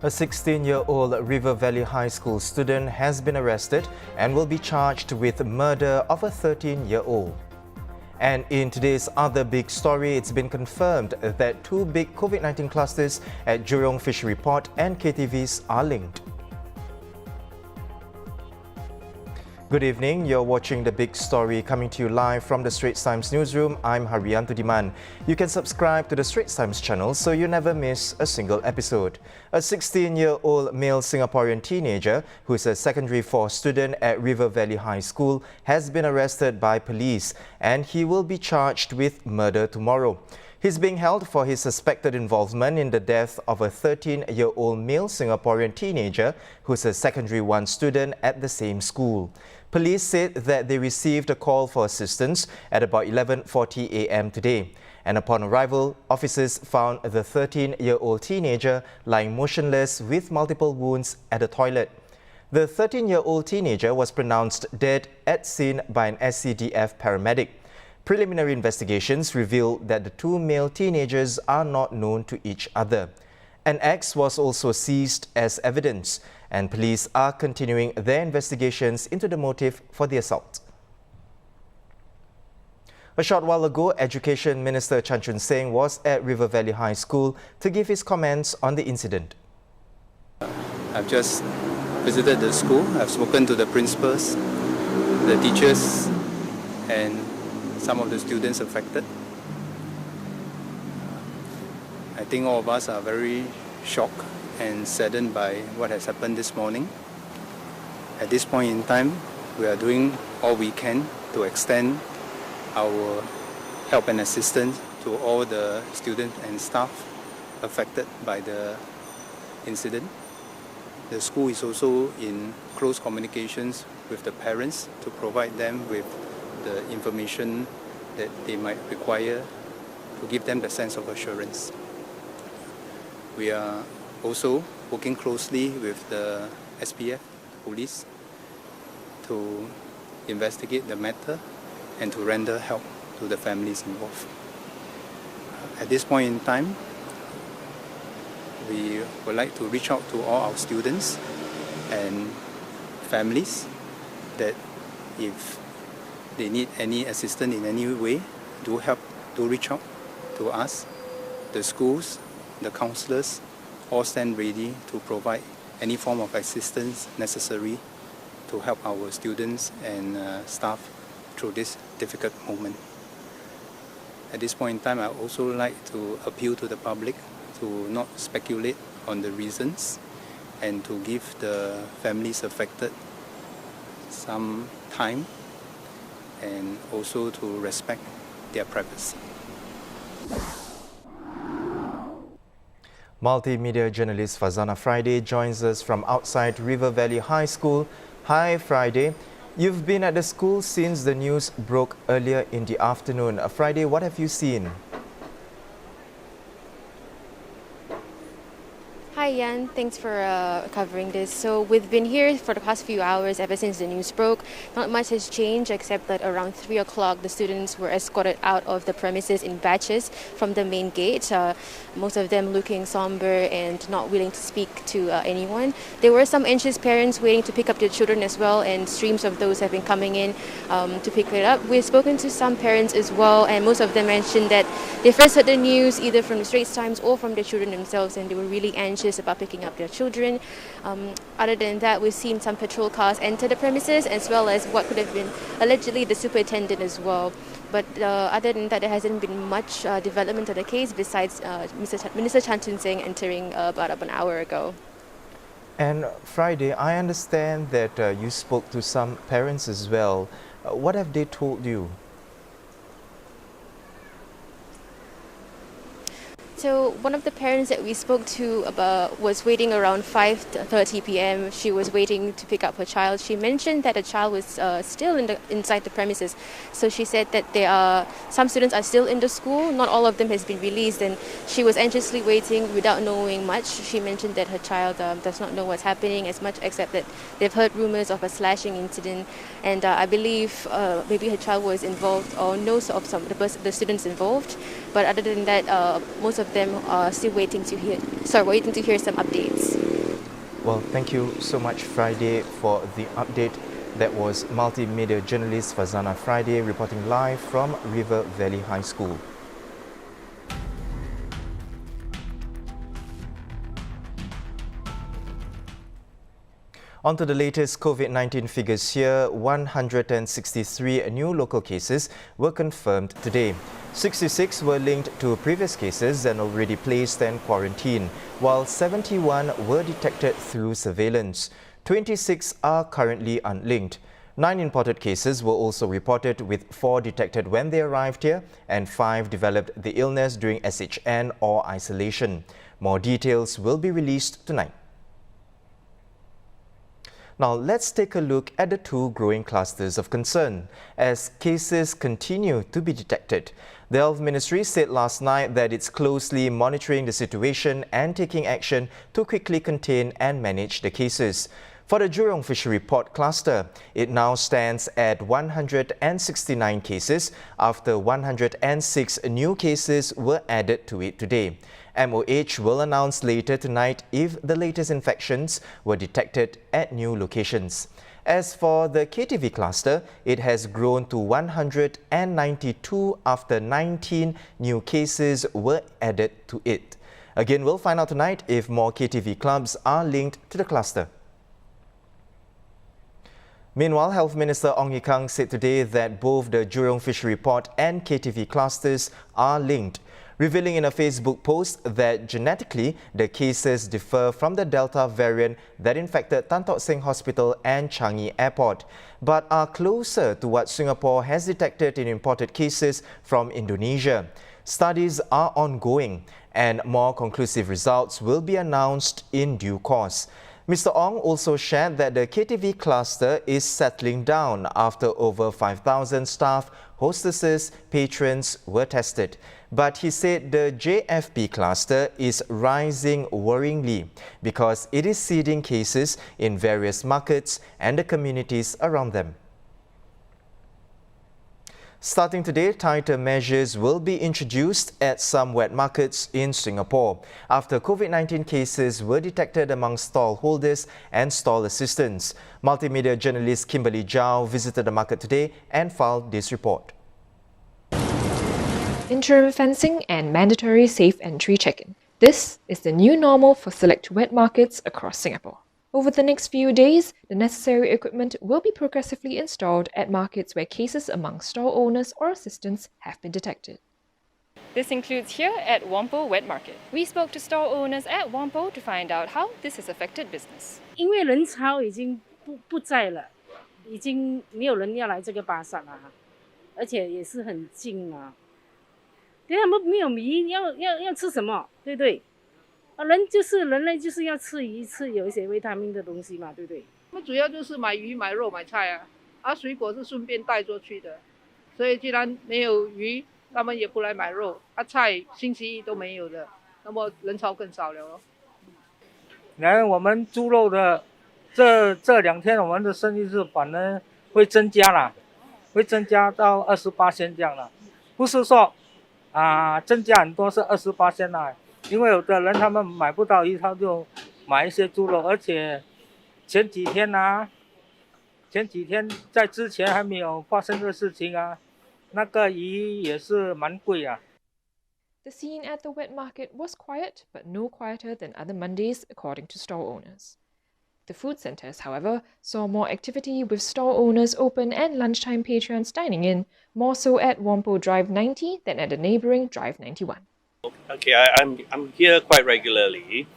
A 16-year-old River Valley High School student has been arrested and will be charged with murder of a 13-year-old. And in today's other big story, it's been confirmed that two big COVID-19 clusters at Jurong Fishery Port and KTVs are linked. Good evening, you're watching The Big Story coming to you live from the Straits Times newsroom. I'm Haryanto Diman. You can subscribe to the Straits Times channel so you never miss a single episode. A 16-year-old male Singaporean teenager who is a secondary 4 student at River Valley High School has been arrested by police and he will be charged with murder tomorrow. He's being held for his suspected involvement in the death of a 13-year-old male Singaporean teenager who's a secondary 1 student at the same school. Police said that they received a call for assistance at about 11:40 a.m. today. And upon arrival, officers found the 13-year-old teenager lying motionless with multiple wounds at a toilet. The 13-year-old teenager was pronounced dead at scene by an SCDF paramedic. Preliminary investigations revealed that the two male teenagers are not known to each other. An axe was also seized as evidence, and police are continuing their investigations into the motive for the assault. A short while ago, Education Minister Chan Chun Seng was at River Valley High School to give his comments on the incident. I've just visited the school. I've spoken to the principals, the teachers, and some of the students affected. I think all of us are very shocked and saddened by what has happened this morning. At this point in time, we are doing all we can to extend our help and assistance to all the students and staff affected by the incident. The school is also in close communications with the parents to provide them with the information that they might require to give them the sense of assurance. We are also working closely with the SPF, police, to investigate the matter and to render help to the families involved. At this point in time, we would like to reach out to all our students and families that if they need any assistance in any way, do reach out to us. The schools, the counsellors, all stand ready to provide any form of assistance necessary to help our students and staff through this difficult moment. At this point in time, I also like to appeal to the public to not speculate on the reasons and to give the families affected some time and also to respect their privacy. Multimedia journalist Fazana Friday joins us from outside River Valley High School. Hi Friday, you've been at the school since the news broke earlier in the afternoon. Friday, what have you seen? Hi Yan, thanks for covering this. So we've been here for the past few hours ever since the news broke. Not much has changed except that around 3 o'clock the students were escorted out of the premises in batches from the main gate. Most of them looking somber and not willing to speak to anyone. There were some anxious parents waiting to pick up their children as well, and streams of those have been coming in to pick it up. We've spoken to some parents as well, and most of them mentioned that they first heard the news either from the Straits Times or from their children themselves, and they were really anxious about picking up their children. Other than that, we've seen some patrol cars enter the premises, as well as what could have been allegedly the superintendent as well. But other than that, there hasn't been much development of the case besides Minister Chan Chun Seng entering about an hour ago. And Friday, I understand that you spoke to some parents as well. What have they told you? So one of the parents that we spoke to about was waiting around 5:30 p.m. She was waiting to pick up her child. She mentioned that the child was still inside the premises. So she said that some students are still in the school. Not all of them has been released, and she was anxiously waiting without knowing much. She mentioned that her child does not know what's happening as much, except that they've heard rumors of a slashing incident, and I believe maybe her child was involved or knows of some of the students involved. But other than that, most of them are still waiting to hear some updates. Well, thank you so much, Friday, for the update. That was multimedia journalist Fazana Friday reporting live from River Valley High School. On to the latest COVID-19 figures here. 163 new local cases were confirmed today. 66 were linked to previous cases and already placed in quarantine, while 71 were detected through surveillance. 26 are currently unlinked. 9 imported cases were also reported, with 4 detected when they arrived here and 5 developed the illness during SHN or isolation. More details will be released tonight. Now, let's take a look at the 2 growing clusters of concern as cases continue to be detected. The Health Ministry said last night that it's closely monitoring the situation and taking action to quickly contain and manage the cases. For the Jurong Fishery Port cluster, it now stands at 169 cases after 106 new cases were added to it today. MOH will announce later tonight if the latest infections were detected at new locations. As for the KTV cluster, it has grown to 192 after 19 new cases were added to it. Again, we'll find out tonight if more KTV clubs are linked to the cluster. Meanwhile, Health Minister Ong Ye Kung said today that both the Jurong Fishery Port and KTV clusters are linked, revealing in a Facebook post that genetically the cases differ from the Delta variant that infected Tan Tock Seng Hospital and Changi Airport, but are closer to what Singapore has detected in imported cases from Indonesia. Studies are ongoing and more conclusive results will be announced in due course. Mr. Ong also shared that the KTV cluster is settling down after over 5,000 staff, hostesses, patrons were tested. But he said the JFP cluster is rising worryingly because it is seeding cases in various markets and the communities around them. Starting today, tighter measures will be introduced at some wet markets in Singapore after COVID-19 cases were detected among stall holders and stall assistants. Multimedia journalist Kimberly Zhao visited the market today and filed this report. Interim fencing and mandatory safe entry check-in. This is the new normal for select wet markets across Singapore. Over the next few days, the necessary equipment will be progressively installed at markets where cases among stall owners or assistants have been detected. This includes here at Whampoa Wet Market. We spoke to stall owners at Whampoa to find out how this has affected business. 因为人潮已经不在了，已经没有人要来这个巴萨了，而且也是很近嘛。对他们没有米，要吃什么，对不对？人类就是要吃鱼，吃有一些维他命的东西嘛，对不对？我们主要就是买鱼、买肉、买菜啊，水果是顺便带过去的，所以既然没有鱼，他们也不来买肉，菜星期一都没有的，那么人潮更少了咯。然后我们猪肉的这2天我们的生意是反而会增加啦，会增加到28%这样了，不是说增加很多，是28%啦。因为有的人他们买不到鱼，他就买一些猪肉，而且前几天在之前还没有发生的事情那个鱼也是蛮贵啊。The scene at the wet market was quiet, but no quieter than other Mondays, according to stall owners. The food centres, however, saw more activity with stall owners open and lunchtime patrons dining in, more so at Whampoa Drive 90 than at the neighbouring Drive 91. Okay, I'm here quite regularly,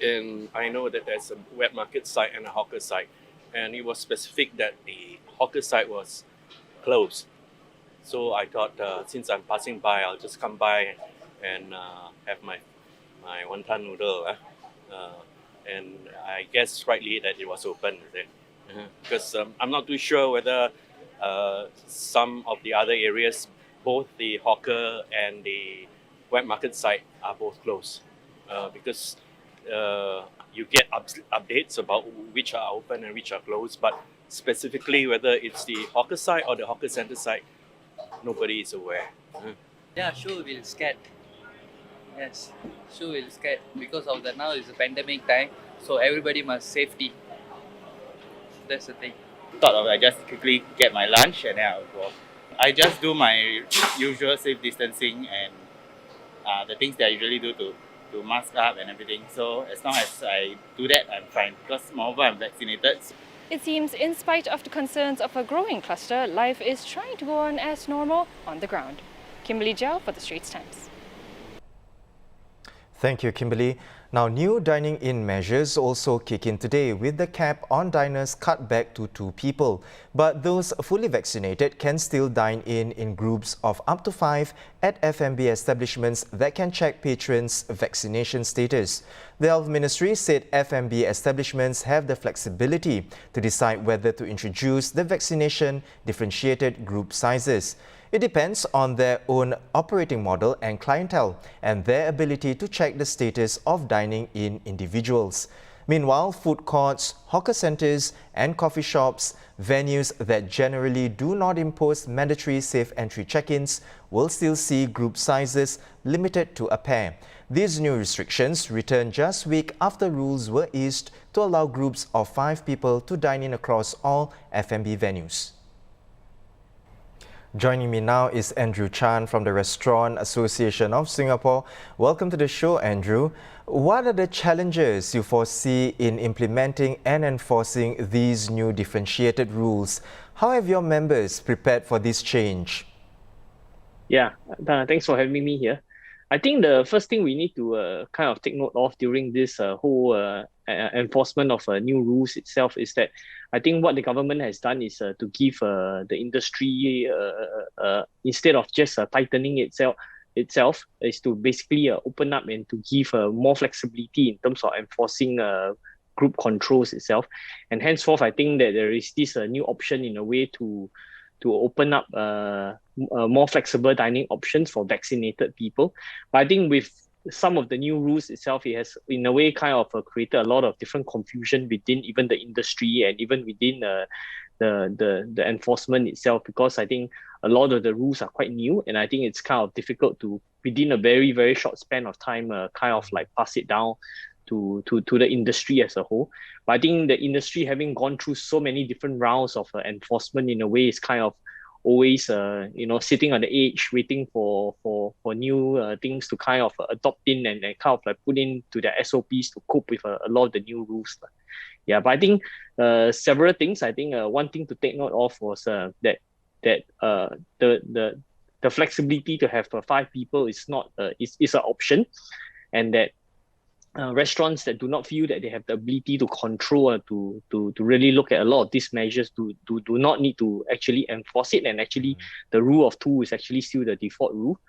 and I know that there's a wet market site and a hawker site, and it was specific that the hawker site was closed. So I thought since I'm passing by, I'll just come by and have my wonton noodle. And I guess rightly that it was open, because I'm not too sure whether some of the other areas, both the hawker and the wet market site, are both closed, because you get updates about which are open and which are closed, but specifically whether it's the hawker site or the hawker center site, nobody is aware. Yeah, sure we'll scared. Yes, sure we'll scared because of the now is the pandemic time. So everybody must safety. That's the thing. Thought of I just quickly get my lunch and then I'll go. I just do my usual safe distancing and the things that I usually do to mask up and everything. So as long as I do that, I'm fine because moreover I'm vaccinated. It seems, in spite of the concerns of a growing cluster, life is trying to go on as normal on the ground. Kimberly Jiao for the Straits Times. Thank you, Kimberly. Now, new dining-in measures also kick in today with the cap on diners cut back to 2 people. But those fully vaccinated can still dine in groups of up to 5 at F&B establishments that can check patrons' vaccination status. The Health Ministry said F&B establishments have the flexibility to decide whether to introduce the vaccination differentiated group sizes. It depends on their own operating model and clientele and their ability to check the status of dining in individuals. Meanwhile, food courts, hawker centres and coffee shops, venues that generally do not impose mandatory safe entry check-ins, will still see group sizes limited to a pair. These new restrictions return just a week after rules were eased to allow groups of 5 people to dine in across all F&B venues. Joining me now is Andrew Chan from the Restaurant Association of Singapore. Welcome to the show, Andrew. What are the challenges you foresee in implementing and enforcing these new differentiated rules? How have your members prepared for this change? Yeah, thanks for having me here. I think the first thing we need to kind of take note of during this whole enforcement of new rules itself is that I think what the government has done is to give the industry, instead of just tightening itself, is to basically open up and to give more flexibility in terms of enforcing group controls itself. And henceforth, I think that there is this new option in a way to open up more flexible dining options for vaccinated people. But I think with some of the new rules itself, it has in a way kind of created a lot of different confusion within even the industry and even within the enforcement itself, because I think a lot of the rules are quite new, and I think it's kind of difficult to within a very, very short span of time kind of like pass it down to the industry as a whole. But I think the industry, having gone through so many different rounds of enforcement, in a way is kind of always sitting on the edge waiting for new things to kind of adopt in and kind of like put into their SOPs to cope with a lot of the new rules. Yeah, but I think several things. I think one thing to take note of was that the flexibility to have 5 people is not is an option, and that restaurants that do not feel that they have the ability to control to really look at a lot of these measures do not need to actually enforce it, and actually the rule of 2 is actually still the default rule.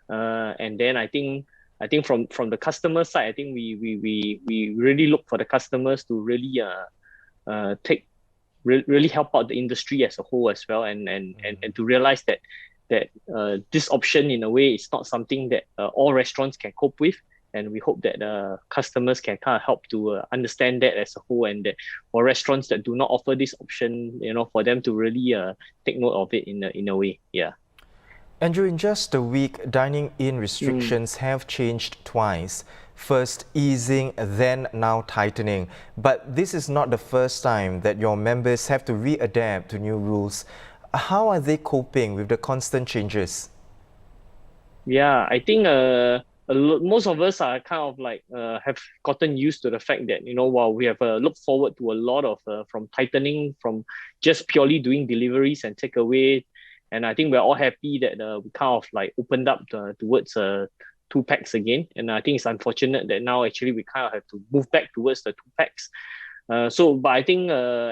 And then I think from the customer side, I think we really look for the customers to really really help out the industry as a whole as well, and to realize that this option in a way is not something that all restaurants can cope with. And we hope that customers can kind of help to understand that as a whole, and that for restaurants that do not offer this option, for them to really take note of it in a way. Yeah. Andrew, in just a week, dining-in restrictions have changed twice. First easing, then now tightening. But this is not the first time that your members have to readapt to new rules. How are they coping with the constant changes? Yeah, I think most of us are kind of like have gotten used to the fact that, while we have looked forward to a lot of from tightening, from just purely doing deliveries and takeaway, and I think we're all happy that we kind of like opened up towards 2 packs again. And I think it's unfortunate that now actually we kind of have to move back towards the 2 packs. But I think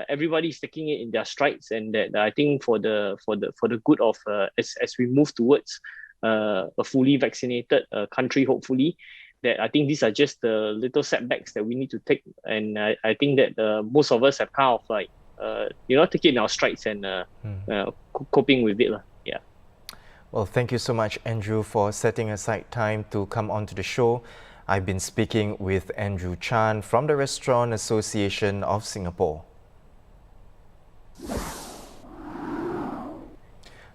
everybody is taking it in their strides, and that I think for the good of as we move towards a fully vaccinated country, hopefully, that I think these are just the little setbacks that we need to take. And I think that most of us have kind of like, taken our strides and coping with it. Yeah. Well, thank you so much, Andrew, for setting aside time to come onto the show. I've been speaking with Andrew Chan from the Restaurant Association of Singapore.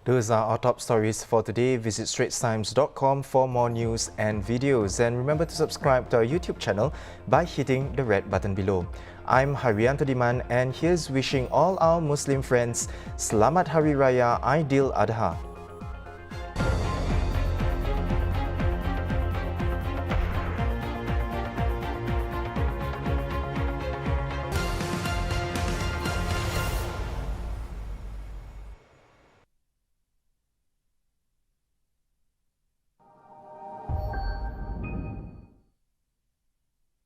Those are our top stories for today. Visit straitstimes.com for more news and videos. And remember to subscribe to our YouTube channel by hitting the red button below. I'm Haryanto Diman, and here's wishing all our Muslim friends Selamat Hari Raya Aidil Adha.